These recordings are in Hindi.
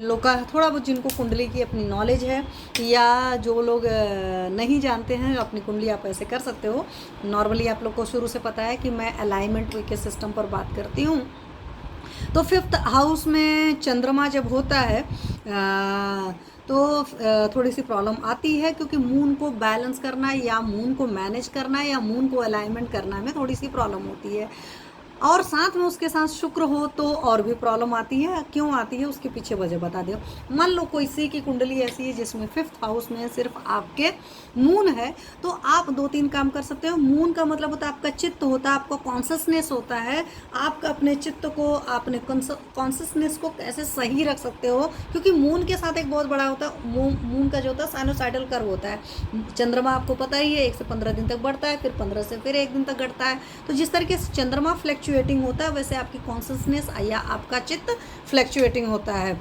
लोग का थोड़ा बहुत जिनको कुंडली की अपनी नॉलेज है, या जो लोग नहीं जानते हैं अपनी कुंडली, आप ऐसे कर सकते हो। नॉर्मली आप लोग को शुरू से पता है कि मैं अलाइनमेंट ट्री के सिस्टम पर बात करती हूँ। तो 5th हाउस में चंद्रमा जब होता है तो थोड़ी सी प्रॉब्लम आती है, क्योंकि मून को बैलेंस करना या मून को मैनेज करना या मून को अलाइनमेंट करना में थोड़ी सी प्रॉब्लम होती है। और साथ में उसके साथ शुक्र हो तो और भी प्रॉब्लम आती है। क्यों आती है उसके पीछे वजह बता दो। मान लो कोई सी की कुंडली ऐसी है जिसमें 5th हाउस में सिर्फ आपके मून है, तो आप 2-3 काम कर सकते हो। मून का मतलब होता है आपका चित्त होता है, आपका कॉन्शसनेस होता है। आप अपने चित्त को, अपने कॉन्शसनेस को कैसे सही रख सकते हो, क्योंकि मून के साथ एक बहुत बड़ा होता है, मून का जो होता है साइनोसाइडल कर्व होता है। चंद्रमा आपको पता ही है 1 से 15 दिन तक बढ़ता है, फिर 15 से फिर 1 दिन तक घटता है। तो जिस तरीके से चंद्रमा फ्लैक्चुएटिंग होता है, वैसे आपकी कॉन्शसनेस या आपका चित्त फ्लैक्चुएटिंग होता है।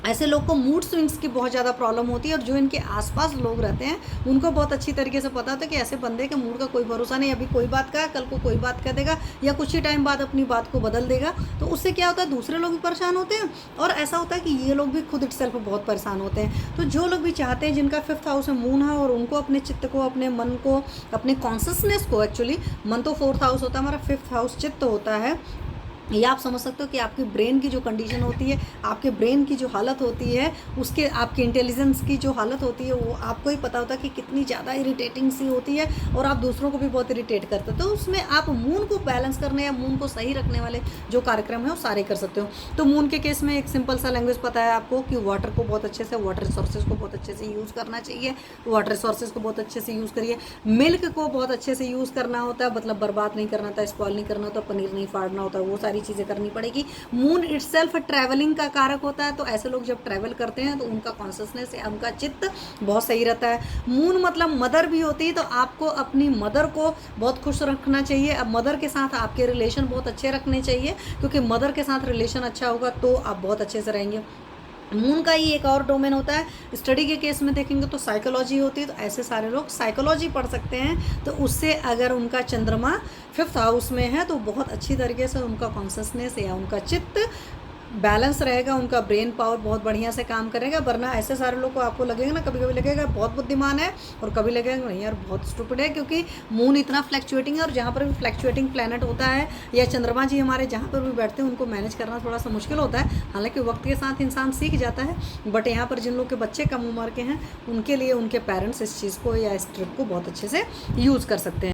ऐसे लोग को मूड स्विंग्स की बहुत ज़्यादा प्रॉब्लम होती है, और जो इनके आसपास लोग रहते हैं उनको बहुत अच्छी तरीके से पता होता है कि ऐसे बंदे के मूड का कोई भरोसा नहीं, अभी कोई बात कहा कल को कोई बात कह देगा, या कुछ ही टाइम बाद अपनी बात को बदल देगा। तो उससे क्या होता है, दूसरे लोग भी परेशान होते हैं, और ऐसा होता है कि ये लोग भी खुद इटसेल्फ बहुत परेशान होते हैं। तो जो लोग भी चाहते हैं जिनका 5th हाउस में मून है, और उनको अपने चित्त को, अपने मन को, अपने कॉन्शसनेस को, एक्चुअली मन तो 4th हाउस होता है, हमारा 5th हाउस चित्त होता है। ये आप समझ सकते हो कि आपकी ब्रेन की जो कंडीशन होती है, आपके ब्रेन की जो हालत होती है, उसके आपके इंटेलिजेंस की जो हालत होती है, वो आपको ही पता होता है कि कितनी ज़्यादा इरिटेटिंग सी होती है, और आप दूसरों को भी बहुत इरिटेट करते हो। तो उसमें आप मून को बैलेंस करने या मून को सही रखने वाले जो कार्यक्रम है वो सारे कर सकते हो। तो मून के केस में एक सिंपल सा लैंग्वेज पता है आपको कि वाटर को बहुत अच्छे से, वाटर रिसोर्सेज को बहुत अच्छे से यूज़ करना चाहिए। वाटर रिसोर्सेज को बहुत अच्छे से यूज़ करिए। मिल्क को बहुत अच्छे से यूज़ करना होता है, मतलब बर्बाद नहीं करना होता, स्पॉइल नहीं करना होता, पनीर नहीं फाड़ना होता, वो सारी चीज़ें करनी पड़ेगी। मून इटसेल्फ ट्रैवलिंग का कारक होता है, तो ऐसे लोग जब ट्रैवल करते हैं तो उनका कॉन्शसनेस या उनका चित्त बहुत सही रहता है। मून मतलब मदर भी होती है, तो आपको अपनी मदर को बहुत खुश रखना चाहिए। अब मदर के साथ आपके रिलेशन बहुत अच्छे रखने चाहिए, क्योंकि मदर के साथ रिलेशन अच्छा होगा तो आप बहुत अच्छे से रहेंगे। मून का ही एक और डोमेन होता है, स्टडी के केस में देखेंगे तो साइकोलॉजी होती है, तो ऐसे सारे लोग साइकोलॉजी पढ़ सकते हैं। तो उससे अगर उनका चंद्रमा 5th हाउस में है तो बहुत अच्छी तरीके से उनका कॉन्शसनेस या उनका चित्त बैलेंस रहेगा, उनका ब्रेन पावर बहुत बढ़िया से काम करेगा। वरना ऐसे सारे लोग को आपको लगेगा ना, कभी कभी लगेगा बहुत बुद्धिमान है, और कभी लगेगा नहीं यार बहुत स्टूपिड है, क्योंकि मून इतना फ्लैक्चुएटिंग है, और जहाँ पर भी फ्लैक्चुएटिंग प्लैनेट होता है या चंद्रमा जी हमारे जहाँ पर भी बैठते हैं, उनको मैनेज करना थोड़ा सा मुश्किल होता है। हालांकि वक्त के साथ इंसान सीख जाता है, बट यहाँ पर जिन लोग के बच्चे कम उम्र के हैं उनके लिए उनके पेरेंट्स इस चीज़ को या इस ट्रिक को बहुत अच्छे से यूज़ कर सकते हैं।